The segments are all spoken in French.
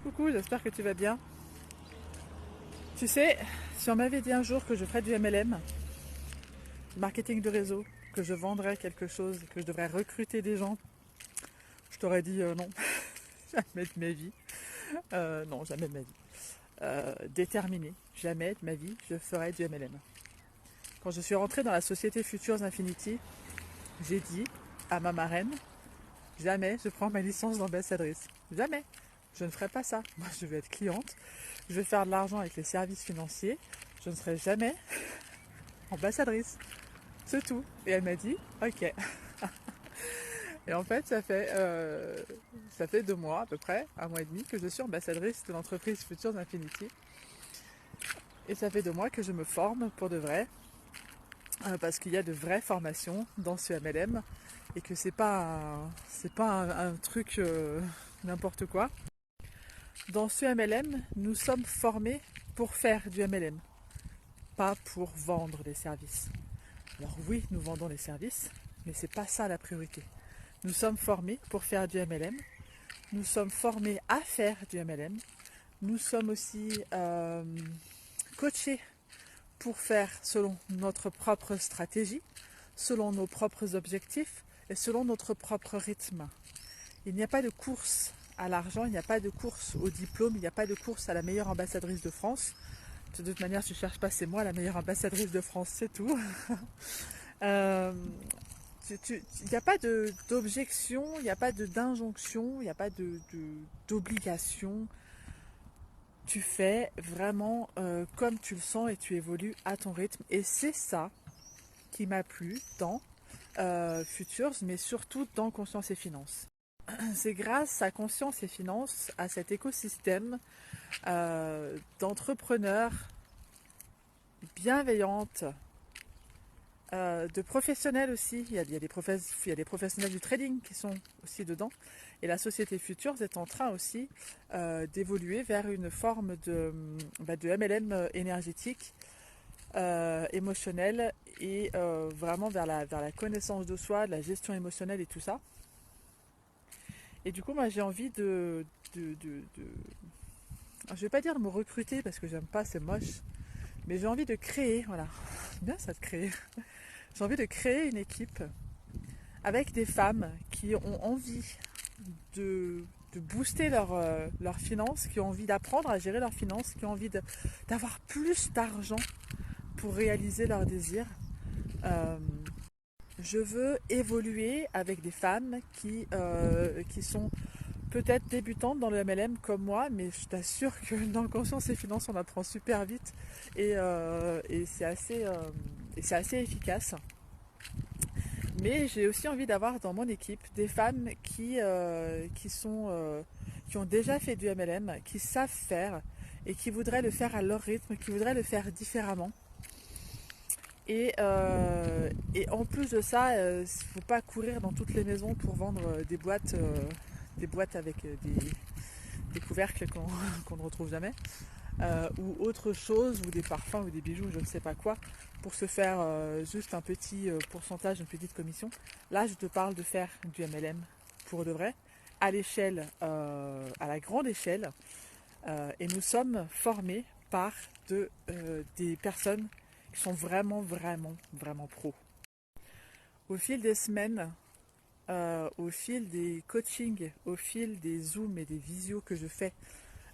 Coucou, j'espère que tu vas bien. Tu sais, si on m'avait dit un jour que je ferais du MLM, marketing de réseau, que je vendrais quelque chose, que je devrais recruter des gens, je t'aurais dit non, jamais de ma vie. Non, jamais de ma vie. Déterminé, jamais de ma vie, je ferais du MLM. Quand je suis rentrée dans la société Futures Infinity, j'ai dit à ma marraine, jamais je prends ma licence d'ambassadrice. Jamais. Je ne ferai pas ça. Moi, je vais être cliente. Je vais faire de l'argent avec les services financiers. Je ne serai jamais ambassadrice. C'est tout. Et elle m'a dit, ok. Et en fait, ça fait 2 mois à peu près, 1 mois et demi, que je suis ambassadrice de l'entreprise Futures Infinity. Et ça fait 2 mois que je me forme pour de vrai, parce qu'il y a de vraies formations dans ce MLM et que c'est pas un truc n'importe quoi. Dans ce MLM, nous sommes formés pour faire du MLM, pas pour vendre des services. Alors oui, nous vendons des services, mais c'est pas ça la priorité. Nous sommes formés pour faire du MLM. Nous sommes formés à faire du MLM. Nous sommes aussi coachés pour faire selon notre propre stratégie, selon nos propres objectifs et selon notre propre rythme. Il n'y a pas de course à l'argent, il n'y a pas de course au diplôme, il n'y a pas de course à la meilleure ambassadrice de France. De toute manière, tu ne cherches pas, c'est moi la meilleure ambassadrice de France, c'est tout. Il n'y a pas d'objection, il n'y a pas d'injonction, il n'y a pas d'obligation. Tu fais vraiment comme tu le sens et tu évolues à ton rythme. Et c'est ça qui m'a plu dans Futures, mais surtout dans Conscience et Finances. C'est grâce à Conscience et Finances, à cet écosystème d'entrepreneurs bienveillantes, de professionnels aussi. Il y a des professionnels du trading qui sont aussi dedans. Et la société Futures est en train aussi d'évoluer vers une forme de MLM énergétique, émotionnel et vraiment vers la connaissance de soi, de la gestion émotionnelle et tout ça. Et du coup, moi, j'ai envie je vais pas dire de me recruter parce que j'aime pas, c'est moche, mais j'ai envie de créer, voilà, c'est bien ça de créer. J'ai envie de créer une équipe avec des femmes qui ont envie de booster leurs finances, qui ont envie d'apprendre à gérer leurs finances, qui ont envie d'avoir plus d'argent pour réaliser leurs désirs. Je veux évoluer avec des femmes qui sont peut-être débutantes dans le MLM comme moi, mais je t'assure que dans le Conscience et Finances, on apprend super vite et c'est assez efficace. Mais j'ai aussi envie d'avoir dans mon équipe des femmes qui ont déjà fait du MLM, qui savent faire et qui voudraient le faire à leur rythme, qui voudraient le faire différemment. Et en plus de ça, il ne faut pas courir dans toutes les maisons pour vendre des boîtes avec des couvercles qu'on ne retrouve jamais. Ou autre chose, ou des parfums, ou des bijoux, je ne sais pas quoi, pour se faire juste un petit pourcentage, une petite commission. Là, je te parle de faire du MLM pour de vrai, à l'échelle, à la grande échelle, et nous sommes formés par des personnes qui sont vraiment, vraiment, vraiment pros. Au fil des semaines, au fil des coachings, au fil des zooms et des visios que je fais,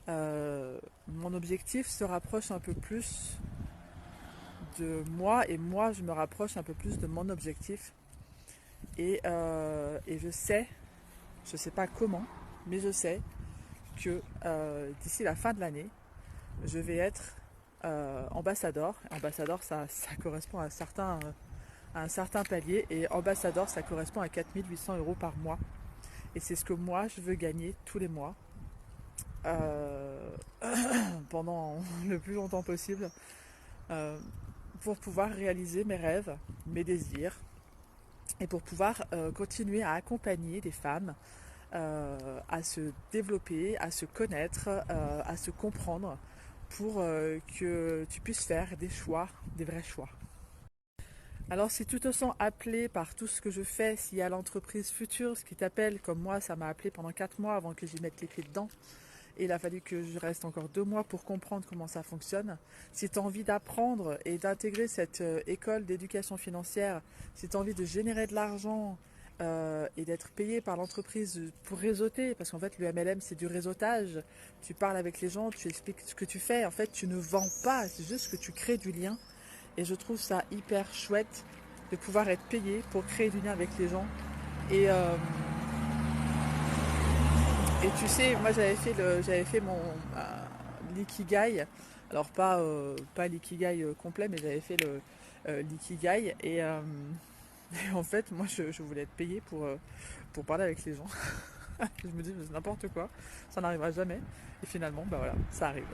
mon objectif se rapproche un peu plus de moi et moi je me rapproche un peu plus de mon objectif et je sais pas comment, mais je sais que d'ici la fin de l'année je vais être ambassadeur. Ambassadeur ça correspond à un certain palier et ambassadeur ça correspond à 4 800 € par mois et c'est ce que moi je veux gagner tous les mois euh, pendant le plus longtemps possible pour pouvoir réaliser mes rêves, mes désirs et pour pouvoir continuer à accompagner des femmes à se développer, à se connaître, à se comprendre pour que tu puisses faire des choix, des vrais choix. Alors si tu te sens appelé par tout ce que je fais, s'il y a l'entreprise Futures qui t'appelle, comme moi ça m'a appelé pendant 4 mois avant que j'y mette les pieds dedans, Et il a fallu que je reste encore 2 mois pour comprendre comment ça fonctionne. Si tu as envie d'apprendre et d'intégrer cette école d'éducation financière, si tu as envie de générer de l'argent et d'être payé par l'entreprise pour réseauter, parce qu'en fait le MLM c'est du réseautage, tu parles avec les gens, tu expliques ce que tu fais, en fait tu ne vends pas, c'est juste que tu crées du lien. Et je trouve ça hyper chouette de pouvoir être payé pour créer du lien avec les gens. Et, euh, et tu sais, moi j'avais fait mon l'ikigai. Alors pas l'ikigai complet, mais j'avais fait l'ikigai. Et en fait, moi je voulais être payé pour parler avec les gens. Je me dis, mais c'est n'importe quoi, ça n'arrivera jamais. Et finalement, bah voilà, ça arrive.